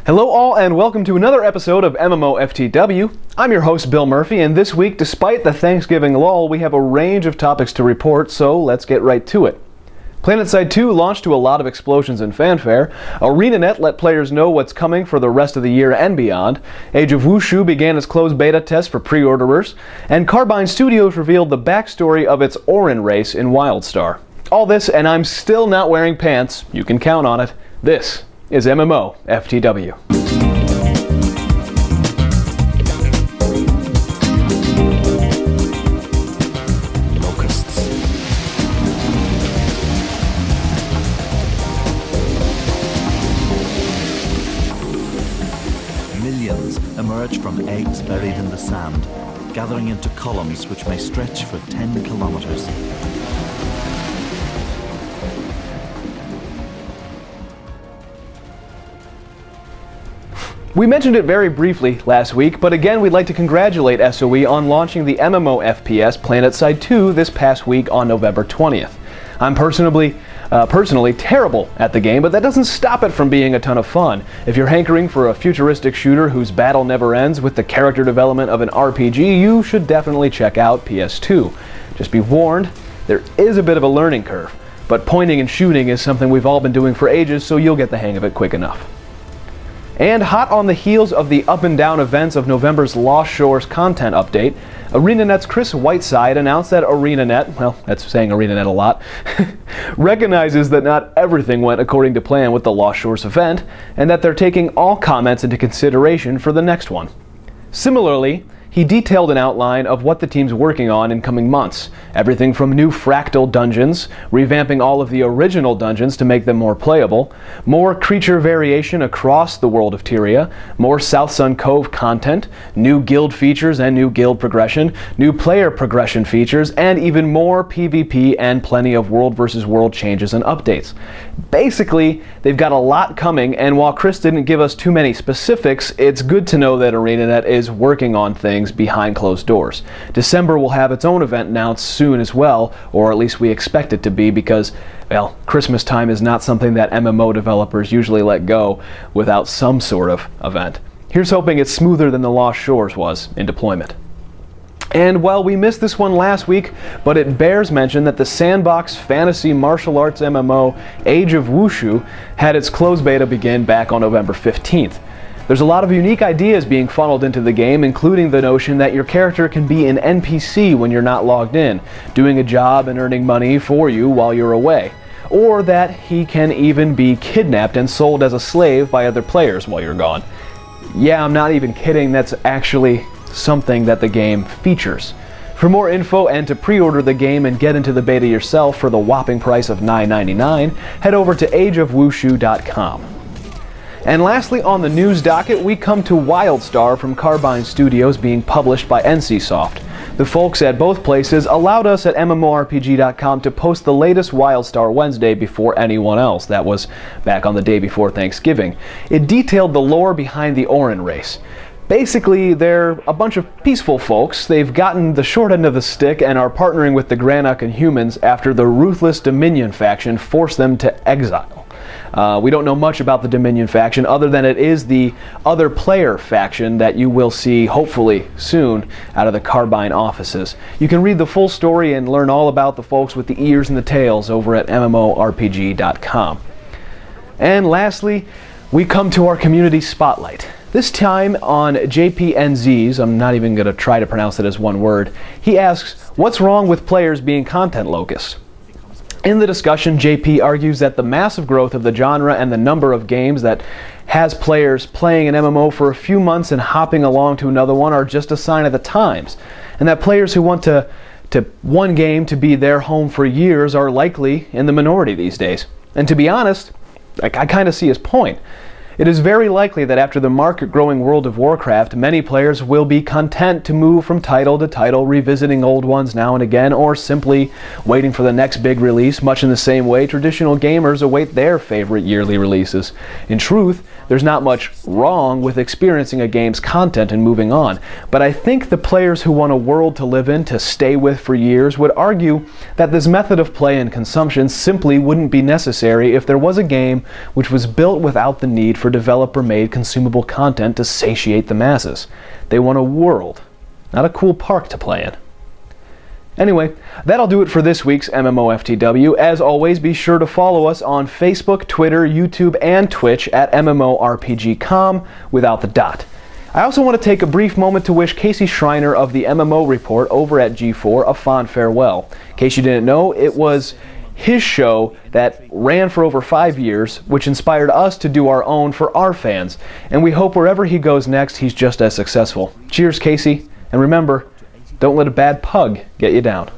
Hello all and welcome to another episode of MMOFTW. I'm your host Bill Murphy, and this week, despite the Thanksgiving lull, we have a range of topics to report, so let's get right to it. Planetside 2 launched to a lot of explosions and fanfare. ArenaNet let players know what's coming for the rest of the year and beyond. Age of Wushu began its closed beta test for pre-orderers, and Carbine Studios revealed the backstory of its Aurin race in Wildstar. All this, and I'm still not wearing pants. You can count on it. This is MMOFTW. Locusts. Millions emerge from eggs buried in the sand, gathering into columns which may stretch for 10 kilometers. We mentioned it very briefly last week, but again we'd like to congratulate SOE on launching the MMO FPS Planetside 2 this past week on November 20th. I'm personally terrible at the game, but that doesn't stop it from being a ton of fun. If you're hankering for a futuristic shooter whose battle never ends with the character development of an RPG, you should definitely check out PS2. Just be warned, there is a bit of a learning curve, but pointing and shooting is something we've all been doing for ages, so you'll get the hang of it quick enough. And hot on the heels of the up and down events of November's Lost Shores content update, ArenaNet's Chris Whiteside announced that ArenaNet, well, that's saying ArenaNet a lot, recognizes that not everything went according to plan with the Lost Shores event, and that they're taking all comments into consideration for the next one. Similarly, he detailed an outline of what the team's working on in coming months. Everything from new fractal dungeons, revamping all of the original dungeons to make them more playable, more creature variation across the world of Tyria, more South Sun Cove content, new guild features and new guild progression, new player progression features, and even more PvP and plenty of world versus world changes and updates. Basically, they've got a lot coming, and while Chris didn't give us too many specifics, it's good to know that ArenaNet is working on things behind closed doors. December will have its own event announced soon as well, or at least we expect it to be, because, well, Christmas time is not something that MMO developers usually let go without some sort of event. Here's hoping it's smoother than the Lost Shores was in deployment. And while we missed this one last week, but it bears mention that the sandbox fantasy martial arts MMO Age of Wushu had its closed beta begin back on November 15th. There's a lot of unique ideas being funneled into the game, including the notion that your character can be an NPC when you're not logged in, doing a job and earning money for you while you're away. Or that he can even be kidnapped and sold as a slave by other players while you're gone. Yeah, I'm not even kidding, that's actually something that the game features. For more info and to pre-order the game and get into the beta yourself for the whopping price of $9.99, head over to ageofwushu.com. And lastly, on the news docket, we come to Wildstar from Carbine Studios being published by NCSoft. The folks at both places allowed us at MMORPG.com to post the latest Wildstar Wednesday before anyone else. That was back on the day before Thanksgiving. It detailed the lore behind the Aurin race. Basically, they're a bunch of peaceful folks. They've gotten the short end of the stick and are partnering with the Granok and humans after the ruthless Dominion faction forced them to exile. We don't know much about the Dominion faction other than it is the other player faction that you will see hopefully soon out of the Carbine offices. You can read the full story and learn all about the folks with the ears and the tails over at MMORPG.com. And lastly, we come to our community spotlight. This time on JPNZ's, I'm not even going to try to pronounce it as one word, he asks, what's wrong with players being content locusts? In the discussion, JP argues that the massive growth of the genre and the number of games that has players playing an MMO for a few months and hopping along to another one are just a sign of the times, and that players who want to one game to be their home for years are likely in the minority these days. And to be honest, I kind of see his point. It is very likely that after the market-growing World of Warcraft, many players will be content to move from title to title, revisiting old ones now and again, or simply waiting for the next big release, much in the same way traditional gamers await their favorite yearly releases. In truth, there's not much wrong with experiencing a game's content and moving on. But I think the players who want a world to live in, to stay with for years, would argue that this method of play and consumption simply wouldn't be necessary if there was a game which was built without the need for developer-made consumable content to satiate the masses. They want a world, not a cool park to play in. Anyway, that'll do it for this week's MMOFTW. As always, be sure to follow us on Facebook, Twitter, YouTube, and Twitch at MMORPG.com without the dot. I also want to take a brief moment to wish Casey Schreiner of the MMO Report over at G4 a fond farewell. In case you didn't know, it was his show that ran for over 5 years, which inspired us to do our own for our fans, and we hope wherever he goes next, he's just as successful. Cheers, Casey, and remember, don't let a bad pug get you down.